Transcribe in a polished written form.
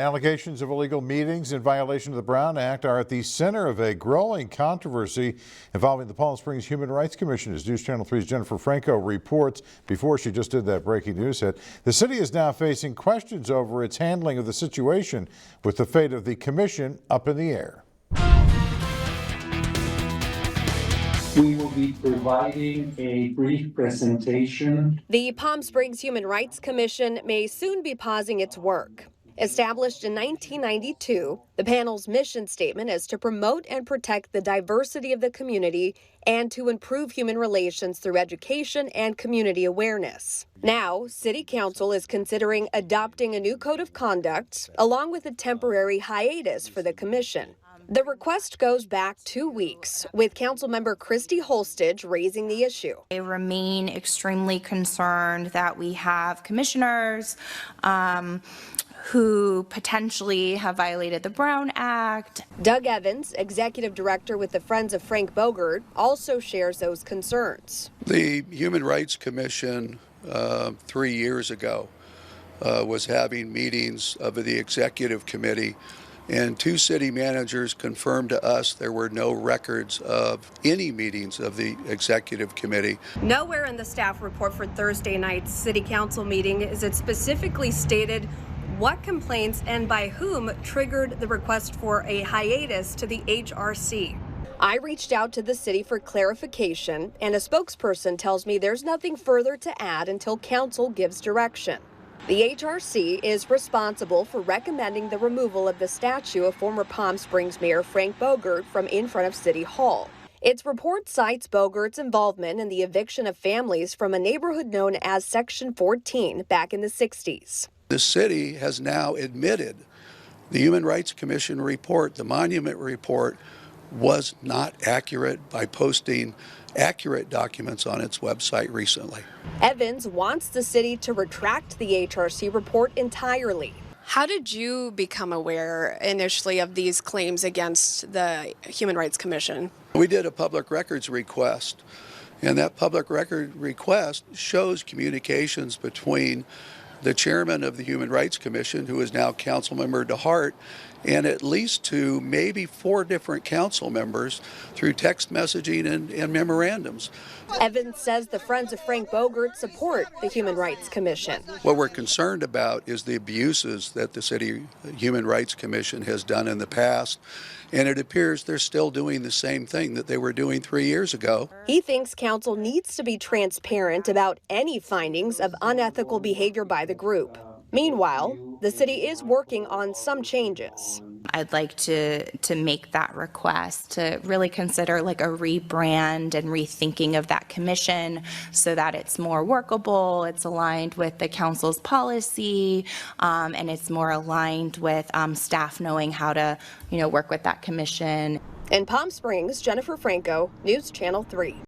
Allegations of illegal meetings in violation of the Brown Act are at the center of a growing controversy involving the Palm Springs Human Rights Commission. As News Channel 3's Jennifer Franco reports, before she just did that breaking news hit, the city is now facing questions over its handling of the situation, with the fate of the commission up in the air. We will be providing a brief presentation. The Palm Springs Human Rights Commission may soon be pausing its work. Established in 1992, the panel's mission statement is to promote and protect the diversity of the community and to improve human relations through education and community awareness. Now, City Council is considering adopting a new code of conduct along with a temporary hiatus for the commission. The request goes back 2 weeks, with Councilmember Christy Holstage raising the issue. They remain extremely concerned that we have commissioners who potentially have violated the Brown Act. Doug Evans, executive director with the Friends of Frank Bogert, also shares those concerns. The Human Rights Commission 3 years ago was having meetings of the executive committee, and 2 city managers confirmed to us there were no records of any meetings of the executive committee. Nowhere in the staff report for Thursday night's city council meeting is it specifically stated what complaints and by whom triggered the request for a hiatus to the HRC. I reached out to the city for clarification, and a spokesperson tells me there's nothing further to add until council gives direction. The HRC is responsible for recommending the removal of the statue of former Palm Springs Mayor Frank Bogert from in front of City Hall. Its report cites Bogert's involvement in the eviction of families from a neighborhood known as Section 14 back in the 60s. The city has now admitted the Human Rights Commission report, the monument report, was not accurate by posting accurate documents on its website recently. Evans wants the city to retract the HRC report entirely. How did you become aware initially of these claims against the Human Rights Commission? We did a public records request, and that public record request shows communications between the chairman of the Human Rights Commission, who is now Councilmember DeHart, and at least 2, maybe 4 different council members through text messaging and memorandums. Evans says the Friends of Frank Bogert support the Human Rights Commission. What we're concerned about is the abuses that the City Human Rights Commission has done in the past, and it appears they're still doing the same thing that they were doing 3 years ago. He thinks council needs to be transparent about any findings of unethical behavior by the group. Meanwhile, the city is working on some changes. I'd like to make that request to really consider like a rebrand and rethinking of that commission so that it's more workable, it's aligned with the council's policy, and it's more aligned with staff knowing how to, work with that commission. In Palm Springs, Jennifer Franco, News Channel 3.